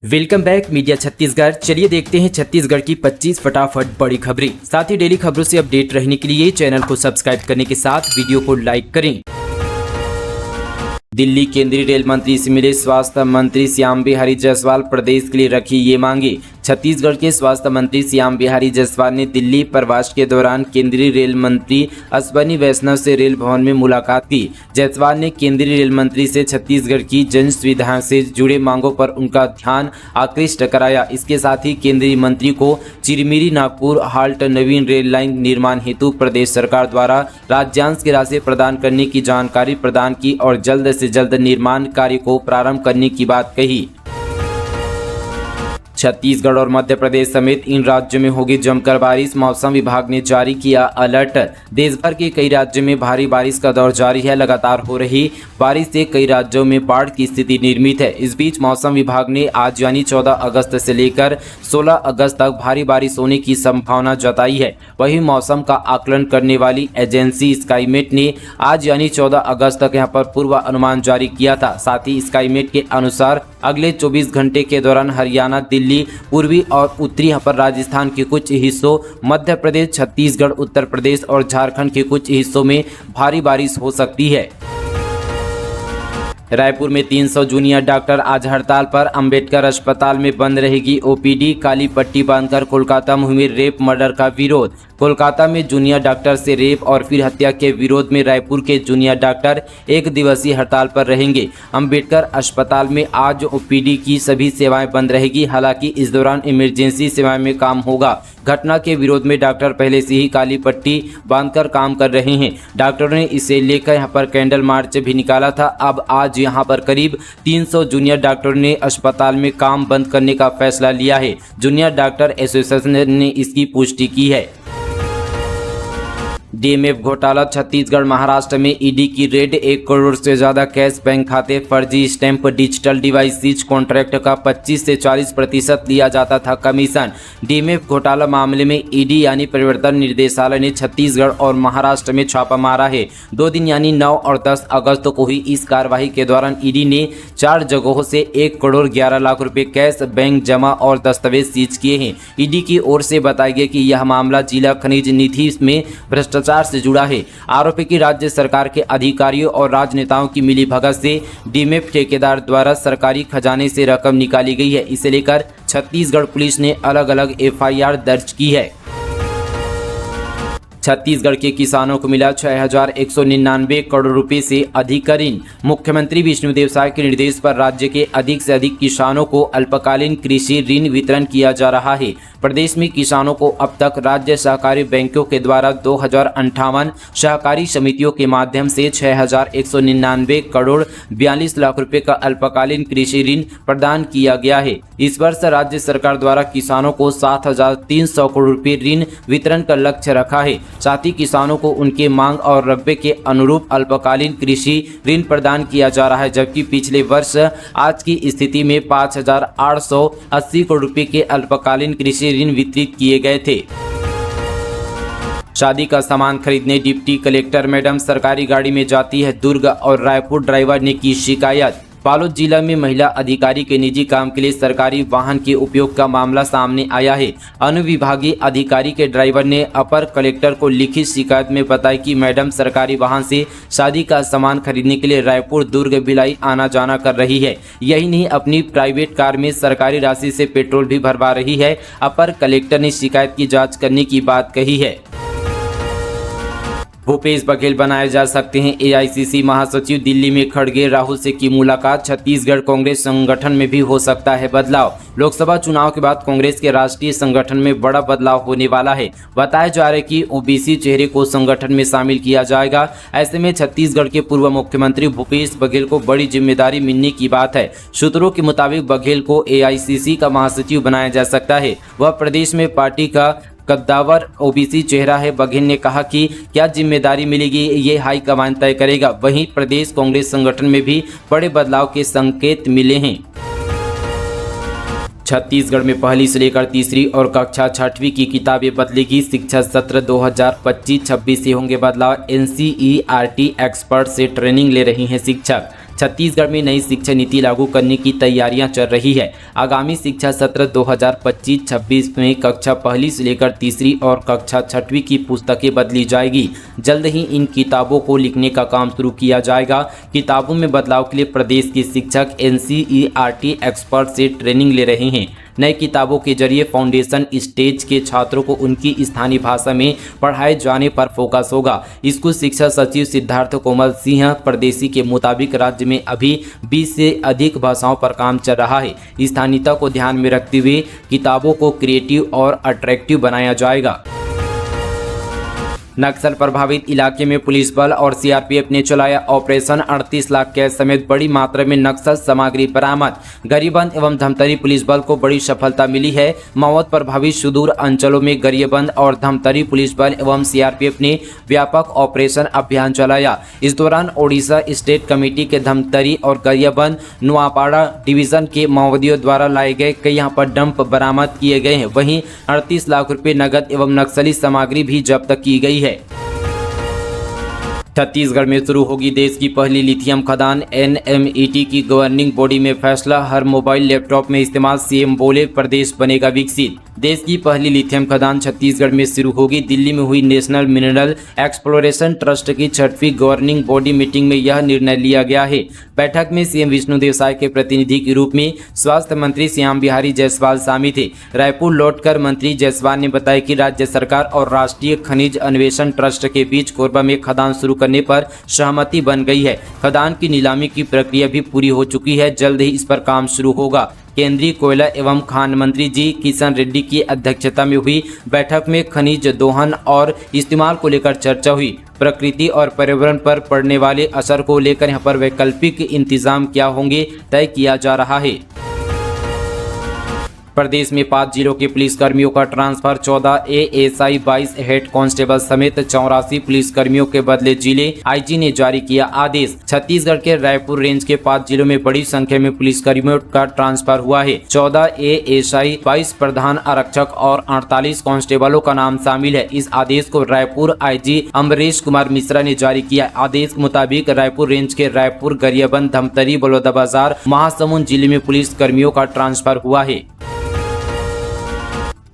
Welcome back media Chhattisgarh. चलिए देखते हैं छत्तीसगढ़ की 25 फटाफट बड़ी खबरें। साथ ही डेली खबरों से अपडेट रहने के लिए चैनल को सब्सक्राइब करने के साथ वीडियो को लाइक करें। दिल्ली केंद्रीय रेल मंत्री से मिले स्वास्थ्य मंत्री श्याम बिहारी जायसवाल, प्रदेश के लिए रखी ये मांगे। छत्तीसगढ़ के स्वास्थ्य मंत्री श्याम बिहारी जायसवाल ने दिल्ली प्रवास के दौरान केंद्रीय रेल मंत्री अश्विनी वैष्णव से रेल भवन में मुलाकात की। जायसवाल ने केंद्रीय रेल मंत्री से छत्तीसगढ़ की जन सुविधाओं से जुड़े मांगों पर उनका ध्यान आकृष्ट कराया। इसके साथ ही केंद्रीय मंत्री को चिरमिरी नागपुर हाल्ट नवीन रेल लाइन निर्माण हेतु प्रदेश सरकार द्वारा राज्यांश की राशि प्रदान करने की जानकारी प्रदान की और जल्द से जल्द निर्माण कार्य को प्रारंभ करने की बात कही। छत्तीसगढ़ और मध्य प्रदेश समेत इन राज्यों में होगी जमकर बारिश, मौसम विभाग ने जारी किया अलर्ट। देश भर के कई राज्यों में भारी बारिश का दौर जारी है। लगातार हो रही बारिश से कई राज्यों में बाढ़ की स्थिति निर्मित है। इस बीच मौसम विभाग ने आज यानी 14 अगस्त से लेकर 16 अगस्त तक भारी बारिश होने की संभावना जताई है। वहीं मौसम का आकलन करने वाली एजेंसी स्काईमेट ने आज यानी 14 अगस्त तक यहां पर पूर्वानुमान जारी किया था। साथ ही स्काईमेट के अनुसार अगले 24 घंटे के दौरान हरियाणा, दिल्ली, पूर्वी और उत्तरी यहाँ पर राजस्थान के कुछ हिस्सों, मध्य प्रदेश, छत्तीसगढ़, उत्तर प्रदेश और झारखंड के कुछ हिस्सों में भारी बारिश हो सकती है। रायपुर में 300 जूनियर डॉक्टर आज हड़ताल पर। अंबेडकर अस्पताल में बंद रहेगी ओपीडी। काली पट्टी बांधकर कोलकाता में हुए रेप मर्डर का विरोध। कोलकाता में जूनियर डॉक्टर से रेप और फिर हत्या के विरोध में रायपुर के जूनियर डॉक्टर एक दिवसीय हड़ताल पर रहेंगे। अंबेडकर अस्पताल में आज ओपीडी की सभी सेवाएं बंद रहेगी। हालांकि इस दौरान इमरजेंसी सेवाएं में काम होगा। घटना के विरोध में डॉक्टर पहले से ही काली पट्टी बांधकर काम कर रहे हैं। डॉक्टरों ने इसे लेकर यहां पर कैंडल मार्च भी निकाला था। अब आज यहां पर करीब 300 जूनियर डॉक्टरों ने अस्पताल में काम बंद करने का फैसला लिया है। जूनियर डॉक्टर एसोसिएशन ने इसकी पुष्टि की है। डीएमएफ घोटाला, छत्तीसगढ़ महाराष्ट्र में ईडी की रेड। 1 करोड़ से ज्यादा कैश, बैंक खाते, फर्जी stamp, digital device seize, contract का 25 से 40% लिया जाता था कमीशन। डीएमएफ घोटाला मामले में ईडी यानी प्रवर्तन निर्देशालय ने छत्तीसगढ़ और महाराष्ट्र में छापा मारा है। 2 दिन यानी 9 और 10 अगस्त को हुई इस कार्रवाई के दौरान ईडी ने 4 जगहों से 1 करोड़ 11 लाख रुपए कैश, बैंक जमा और दस्तावेज सीज किए हैं। ईडी की ओर से बताया गया कि यह मामला जिला खनिज निधि में भ्रष्टाचार से जुड़ा है। आरोपी की राज्य सरकार के अधिकारियों और राजनेताओं की मिलीभगत से डीएमएफ ठेकेदार द्वारा सरकारी खजाने से रकम निकाली गई है। इसे लेकर छत्तीसगढ़ पुलिस ने अलग अलग एफआईआर दर्ज की है। छत्तीसगढ़ के किसानों को मिला 6199 करोड़ रुपए से अधिक का ऋण। मुख्यमंत्री विष्णुदेव साय के निर्देश पर राज्य के अधिक से अधिक किसानों को अल्पकालीन कृषि ऋण वितरण किया जा रहा है। प्रदेश में किसानों को अब तक राज्य सहकारी बैंकों के द्वारा 2058 सहकारी समितियों के माध्यम से 6199 करोड़ 42 लाख रुपए का अल्पकालीन कृषि ऋण प्रदान किया गया है। इस वर्ष राज्य सरकार द्वारा किसानों को 7300 करोड़ रुपए ऋण वितरण का लक्ष्य रखा है। साथ ही किसानों को उनके मांग और रकबे के अनुरूप अल्पकालीन कृषि ऋण प्रदान किया जा रहा है। जबकि पिछले वर्ष आज की स्थिति में 5880 करोड़ रुपए के अल्पकालीन कृषि ऋण वितरित किए गए थे। शादी का सामान खरीदने डिप्टी कलेक्टर मैडम सरकारी गाड़ी में जाती है दुर्ग और रायपुर, ड्राइवर ने की शिकायत। बालोद जिला में महिला अधिकारी के निजी काम के लिए सरकारी वाहन के उपयोग का मामला सामने आया है। अनुविभागीय अधिकारी के ड्राइवर ने अपर कलेक्टर को लिखित शिकायत में बताया कि मैडम सरकारी वाहन से शादी का सामान खरीदने के लिए रायपुर, दुर्ग, भिलाई आना जाना कर रही है। यही नहीं, अपनी प्राइवेट कार में सरकारी राशि से पेट्रोल भी भरवा रही है। अपर कलेक्टर ने शिकायत की जाँच करने की बात कही है। भूपेश बघेल बनाए जा सकते हैं एआईसीसी महासचिव। दिल्ली में खड़गे राहुल से की मुलाकात। छत्तीसगढ़ कांग्रेस संगठन में भी हो सकता है बदलाव। लोकसभा चुनाव के बाद कांग्रेस के राष्ट्रीय संगठन में बड़ा बदलाव होने वाला है। बताया जा रहा है कि ओबीसी चेहरे को संगठन में शामिल किया जाएगा। ऐसे में छत्तीसगढ़ के पूर्व मुख्यमंत्री भूपेश बघेल को बड़ी जिम्मेदारी मिलने की बात है। सूत्रों के मुताबिक बघेल को एआईसीसी का महासचिव बनाया जा सकता है। वह प्रदेश में पार्टी का कद्दावर ओबीसी चेहरा है। बघेल ने कहा कि क्या जिम्मेदारी मिलेगी ये हाईकमान तय करेगा। वहीं प्रदेश कांग्रेस संगठन में भी बड़े बदलाव के संकेत मिले हैं। छत्तीसगढ़ में पहली से लेकर तीसरी और कक्षा 6वीं की किताबें बदलेगी। शिक्षा सत्र 2025-26 से होंगे बदलाव। एनसीईआरटी एक्सपर्ट से ट्रेनिंग ले रही हैं शिक्षक। छत्तीसगढ़ में नई शिक्षा नीति लागू करने की तैयारियां चल रही है। आगामी शिक्षा सत्र 2025-26 में कक्षा पहली से लेकर तीसरी और कक्षा छठवीं की पुस्तकें बदली जाएगी। जल्द ही इन किताबों को लिखने का काम शुरू किया जाएगा। किताबों में बदलाव के लिए प्रदेश के शिक्षक NCERT एक्सपर्ट से ट्रेनिंग ले रहे हैं। नई किताबों के जरिए फाउंडेशन स्टेज के छात्रों को उनकी स्थानीय भाषा में पढ़ाए जाने पर फोकस होगा। स्कूल शिक्षा सचिव सिद्धार्थ कोमल सिंह परदेसी के मुताबिक राज्य में अभी 20 से अधिक भाषाओं पर काम चल रहा है। स्थानीयता को ध्यान में रखते हुए किताबों को क्रिएटिव और अट्रैक्टिव बनाया जाएगा। नक्सल प्रभावित इलाके में पुलिस बल और CRPF ने चलाया ऑपरेशन। 38 लाख कैश समेत बड़ी मात्रा में नक्सल सामग्री बरामद। गरियाबंद एवं धमतरी पुलिस बल को बड़ी सफलता मिली है। माओवाद प्रभावित सुदूर अंचलों में गरियाबंद और धमतरी पुलिस बल एवं CRPF ने व्यापक ऑपरेशन अभियान चलाया। इस दौरान ओडिशा स्टेट कमेटी के धमतरी और गरियाबंद नुआपाड़ा डिवीजन के माओवादियों द्वारा लाए गए कई यहाँ पर डंप बरामद किए गए हैं। वहीं 38 लाख रुपए नगद एवं नक्सली सामग्री भी जब्त की गई है। छत्तीसगढ़ में शुरू होगी देश की पहली लिथियम खदान। NMET की गवर्निंग बॉडी में फैसला। हर मोबाइल लैपटॉप में इस्तेमाल। CM बोले प्रदेश बनेगा विकसित। देश की पहली लिथियम खदान छत्तीसगढ़ में शुरू होगी। दिल्ली में हुई नेशनल मिनरल एक्सप्लोरेशन ट्रस्ट की 6वीं गवर्निंग बॉडी मीटिंग में यह निर्णय लिया गया है। बैठक में CM विष्णुदेव साय के प्रतिनिधि के रूप में स्वास्थ्य मंत्री श्याम बिहारी जायसवाल शामिल थे। रायपुर लौटकर मंत्री जायसवाल ने बताया कि राज्य सरकार और राष्ट्रीय खनिज अन्वेषण ट्रस्ट के बीच कोरबा में खदान शुरू करने पर सहमति बन गई है। खदान की नीलामी की प्रक्रिया भी पूरी हो चुकी है। जल्द ही इस पर काम शुरू होगा। केंद्रीय कोयला एवं खान मंत्री जी किशन रेड्डी की अध्यक्षता में हुई बैठक में खनिज दोहन और इस्तेमाल को लेकर चर्चा हुई। प्रकृति और पर्यावरण पर पड़ने वाले असर को लेकर यहाँ पर वैकल्पिक इंतजाम क्या होंगे तय किया जा रहा है। प्रदेश में 5 जिलों के पुलिसकर्मियों का ट्रांसफर। 14 ASI 22 हेड कांस्टेबल समेत 84 पुलिसकर्मियों के बदले जिले IG ने जारी किया आदेश। छत्तीसगढ़ के रायपुर रेंज के 5 जिलों में बड़ी संख्या में पुलिसकर्मियों का ट्रांसफर हुआ है। 14 ASI 22 प्रधान आरक्षक और 48 कांस्टेबलों का नाम शामिल है। इस आदेश को रायपुर IG अमरीश कुमार मिश्रा ने जारी किया। आदेश के मुताबिक रायपुर रेंज के रायपुर, गरियाबंद, धमतरी, बलौदाबाजार, महासमुंद जिले में पुलिस कर्मियों का ट्रांसफर हुआ है।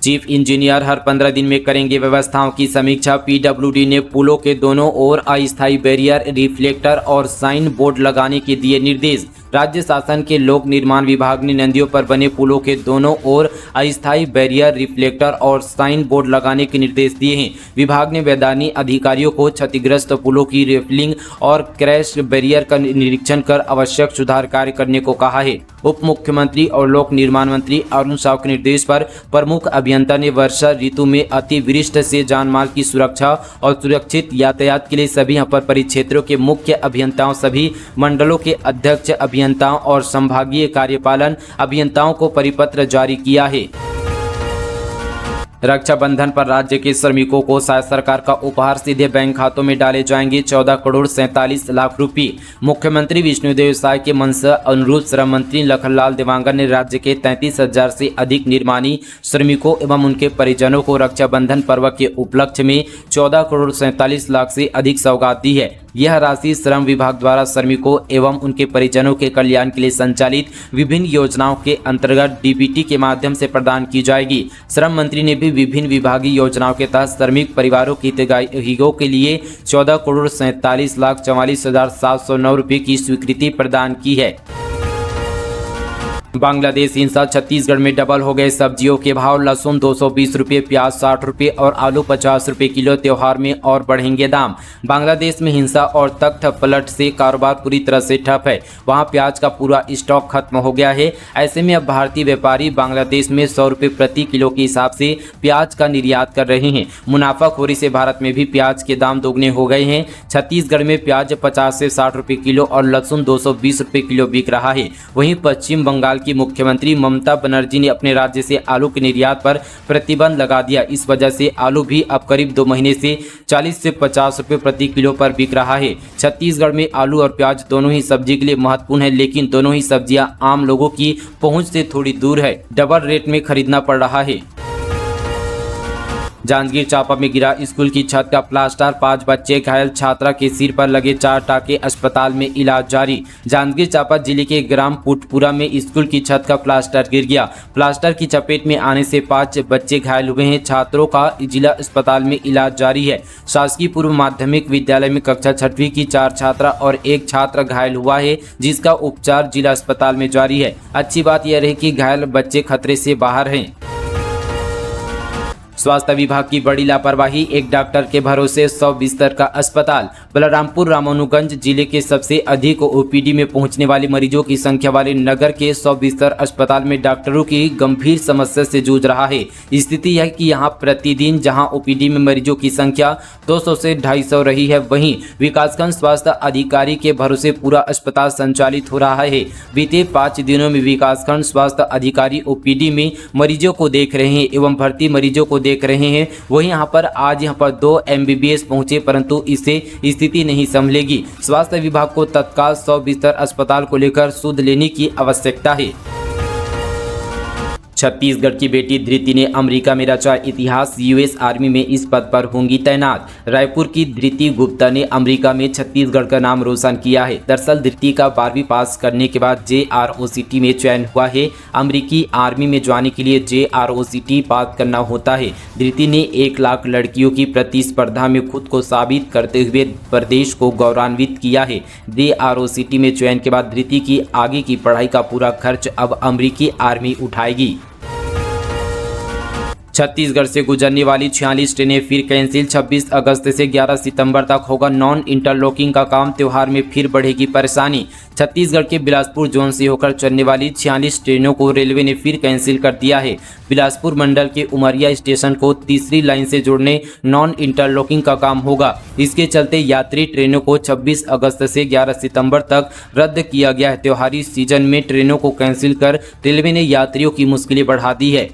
चीफ इंजीनियर हर 15 दिन में करेंगे व्यवस्थाओं की समीक्षा। PWD ने पुलों के दोनों ओर अस्थायी बैरियर, रिफ्लेक्टर और साइन बोर्ड लगाने के दिए निर्देश। राज्य शासन के लोक निर्माण विभाग ने नदियों पर बने पुलों के दोनों ओर अस्थायी बैरियर, रिफ्लेक्टर और साइन बोर्ड लगाने के निर्देश दिए हैं। विभाग ने मैदानी अधिकारियों को क्षतिग्रस्त पुलों की रेफलिंग और क्रैश बैरियर का निरीक्षण कर आवश्यक सुधार कार्य करने को कहा है। उप मुख्यमंत्री और लोक निर्माण मंत्री अरुण साव के निर्देश पर प्रमुख अभियंता ने वर्षा ऋतु में अतिवृष्टि से जानमाल की सुरक्षा और सुरक्षित यातायात के लिए सभी यहाँ पर परिक्षेत्रों के मुख्य अभियंताओं, सभी मंडलों के अध्यक्ष अभियंताओं और संभागीय कार्यपालन अभियंताओं को परिपत्र जारी किया है। रक्षाबंधन पर राज्य के श्रमिकों को राज्य सरकार का उपहार सीधे बैंक खातों में डाले जाएंगे। 14 करोड़ 47 लाख रुपये। मुख्यमंत्री विष्णुदेव साय के मंशा अनुरूप श्रम मंत्री लखनलाल देवांगन ने राज्य के 33,000 से अधिक निर्माणी श्रमिकों एवं उनके परिजनों को रक्षाबंधन पर्व के उपलक्ष्य में 14 करोड़ 47 लाख से अधिक सौगात दी है। यह राशि श्रम विभाग द्वारा श्रमिकों एवं उनके परिजनों के कल्याण के लिए संचालित विभिन्न योजनाओं के अंतर्गत DBT के माध्यम से प्रदान की जाएगी। श्रम मंत्री ने भी विभिन्न विभागीय योजनाओं के तहत श्रमिक परिवारों के हितों के लिए 14 करोड़ 47,44,709 रुपये की स्वीकृति प्रदान की है। बांग्लादेश हिंसा, छत्तीसगढ़ में डबल हो गए सब्जियों के भाव। लहसुन 220 रुपये, प्याज 60 रुपये और आलू 50 रुपये किलो। त्योहार में और बढ़ेंगे दाम। बांग्लादेश में हिंसा और तख्त पलट से कारोबार पूरी तरह से ठप है। वहां प्याज का पूरा स्टॉक खत्म हो गया है। ऐसे में अब भारतीय व्यापारी बांग्लादेश में 100 रुपये प्रति किलो के हिसाब से प्याज का निर्यात कर रहे हैं। मुनाफाखोरी से भारत में भी प्याज के दाम दोगुने हो गए हैं। छत्तीसगढ़ में प्याज 50 से 60 रुपये किलो और लहसुन 220 रुपये किलो बिक रहा है। वहीं पश्चिम बंगाल की मुख्यमंत्री ममता बनर्जी ने अपने राज्य से आलू के निर्यात पर प्रतिबंध लगा दिया। इस वजह से आलू भी अब करीब 2 महीने से 40 से 50 रुपये प्रति किलो पर बिक रहा है। छत्तीसगढ़ में आलू और प्याज दोनों ही सब्जी के लिए महत्वपूर्ण है, लेकिन दोनों ही सब्जियां आम लोगों की पहुंच से थोड़ी दूर है। डबल रेट में खरीदना पड़ रहा है। जांजगीर चांपा में गिरा स्कूल की छत का प्लास्टर, 5 बच्चे घायल, छात्रा के सिर पर लगे 4 टाके, अस्पताल में इलाज जारी। जांजगीर चांपा जिले के ग्राम पुटपुरा में स्कूल की छत का प्लास्टर गिर गया। प्लास्टर की चपेट में आने से 5 बच्चे घायल हुए हैं। छात्रों का जिला अस्पताल में इलाज जारी है। शासकीय पूर्व माध्यमिक विद्यालय में कक्षा 6वीं की 4 छात्रा और 1 छात्र घायल हुआ है, जिसका उपचार जिला अस्पताल में जारी है। अच्छी बात यह रही कि घायल बच्चे खतरे से बाहर हैं। स्वास्थ्य विभाग की बड़ी लापरवाही, एक डॉक्टर के भरोसे 100 बिस्तर का अस्पताल। बलरामपुर रामानुगंज जिले के सबसे अधिक ओपीडी में पहुंचने वाले मरीजों की संख्या वाले नगर के 100 बिस्तर अस्पताल में डॉक्टरों की गंभीर समस्या से जूझ रहा है। स्थिति यह कि यहां प्रतिदिन जहां ओपीडी में मरीजों की संख्या 200 से 250 रही है, वहीं विकासखंड स्वास्थ्य अधिकारी के भरोसे पूरा अस्पताल संचालित हो रहा है। बीते 5 दिनों में विकासखंड स्वास्थ्य अधिकारी ओपीडी में मरीजों को देख रहे हैं एवं भर्ती मरीजों को देख रहे हैं। वहीं आज यहाँ पर 2 MBBS पहुंचे, परंतु इससे स्थिति नहीं संभलेगी। स्वास्थ्य विभाग को तत्काल 100 बिस्तर अस्पताल को लेकर सुध लेने की आवश्यकता है। छत्तीसगढ़ की बेटी धृति ने अमेरिका में रचा इतिहास, US आर्मी में इस पद पर होंगी तैनात। रायपुर की धृति गुप्ता ने अमेरिका में छत्तीसगढ़ का नाम रोशन किया है। दरअसल धृति का 12वीं पास करने के बाद JROCT में चयन हुआ है। अमेरिकी आर्मी में जाने के लिए JROCT पास करना होता है। धृति ने 1 लाख लड़कियों की प्रतिस्पर्धा में खुद को साबित करते हुए प्रदेश को गौरवान्वित किया है। JROCT में चयन के बाद धृति की आगे की पढ़ाई का पूरा खर्च अब अमेरिकी आर्मी उठाएगी। छत्तीसगढ़ से गुजरने वाली 46 ट्रेनें फिर कैंसिल। 26 अगस्त से 11 सितंबर तक होगा नॉन इंटरलॉकिंग का काम। त्योहार में फिर बढ़ेगी परेशानी। छत्तीसगढ़ के बिलासपुर जोन से होकर चलने वाली 46 ट्रेनों को रेलवे ने फिर कैंसिल कर दिया है। बिलासपुर मंडल के उमरिया स्टेशन को तीसरी लाइन से जोड़ने नॉन इंटरलॉकिंग का काम होगा। इसके चलते यात्री ट्रेनों को 26 अगस्त से 11 सितंबर तक रद्द किया गया है। त्योहारी सीजन में ट्रेनों को कैंसिल कर रेलवे ने यात्रियों की मुश्किलें बढ़ा दी है।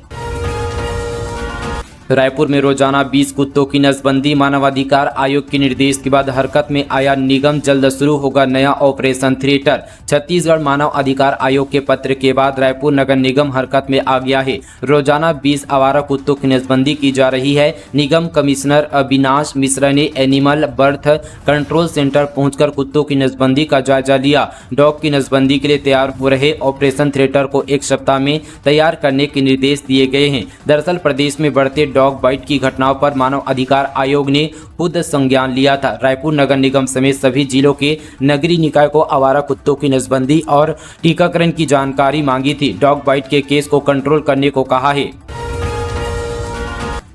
रायपुर में रोजाना 20 कुत्तों की नसबंदी। मानवाधिकार आयोग के निर्देश के बाद हरकत में आया निगम, जल्द शुरू होगा नया ऑपरेशन थिएटर। छत्तीसगढ़ मानव अधिकार आयोग के पत्र के बाद रायपुर नगर निगम हरकत में आ गया है। रोजाना 20 आवारा कुत्तों की नसबंदी की जा रही है। निगम कमिश्नर अविनाश मिश्रा ने एनिमल बर्थ कंट्रोल सेंटर पहुंचकर कुत्तों की नसबंदी का जायजा लिया। डॉग की नसबंदी के लिए तैयार हो रहे ऑपरेशन थिएटर को 1 सप्ताह में तैयार करने के निर्देश दिए गए हैं। दरअसल प्रदेश में बढ़ते डॉग बाइट की घटनाओं पर मानव अधिकार आयोग ने खुद संज्ञान लिया था। रायपुर नगर निगम समेत सभी जिलों के नगरीय निकाय को आवारा कुत्तों की नसबंदी और टीकाकरण की जानकारी मांगी थी। डॉग बाइट के केस को कंट्रोल करने को कहा है।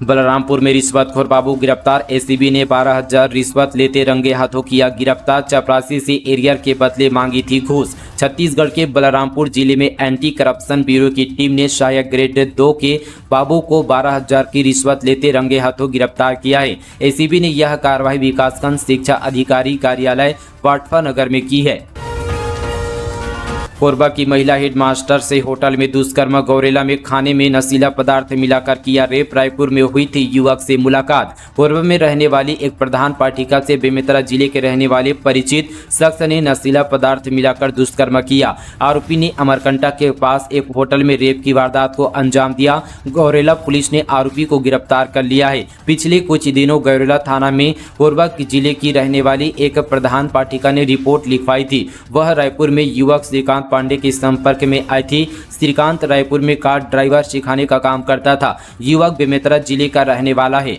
बलरामपुर में रिश्वतखोर बाबू गिरफ्तार। एसीबी ने 12,000 रिश्वत लेते रंगे हाथों किया गिरफ्तार। चपरासी से एरियर के बदले मांगी थी घूस। छत्तीसगढ़ के बलरामपुर जिले में एंटी करप्शन ब्यूरो की टीम ने सहायक ग्रेड 2 के बाबू को 12,000 की रिश्वत लेते रंगे हाथों गिरफ्तार किया है। एसीबी ने यह कार्रवाई विकासखंड शिक्षा अधिकारी कार्यालय वाटफा नगर में की है। कोरबा की महिला हेडमास्टर से होटल में दुष्कर्म। गौरेला में खाने में नशीला पदार्थ मिलाकर किया रेप। रायपुर में हुई थी युवक से मुलाकात। कोरबा में रहने वाली एक प्रधान पाठिका से बेमेतरा जिले के रहने वाले परिचित शख्स ने नशीला पदार्थ मिलाकर दुष्कर्म किया। आरोपी ने अमरकंटक के पास एक होटल में रेप की वारदात को अंजाम दिया। गौरेला पुलिस ने आरोपी को गिरफ्तार कर लिया है। पिछले कुछ दिनों गौरेला थाना में कोरबा जिले की रहने वाली एक प्रधान पाठिका ने रिपोर्ट लिखवाई थी। वह रायपुर में युवक श्रीकांत पांडे के संपर्क में आई थी। श्रीकांत रायपुर में कार ड्राइवर सिखाने का काम करता था। युवक बेमेतरा जिले का रहने वाला है।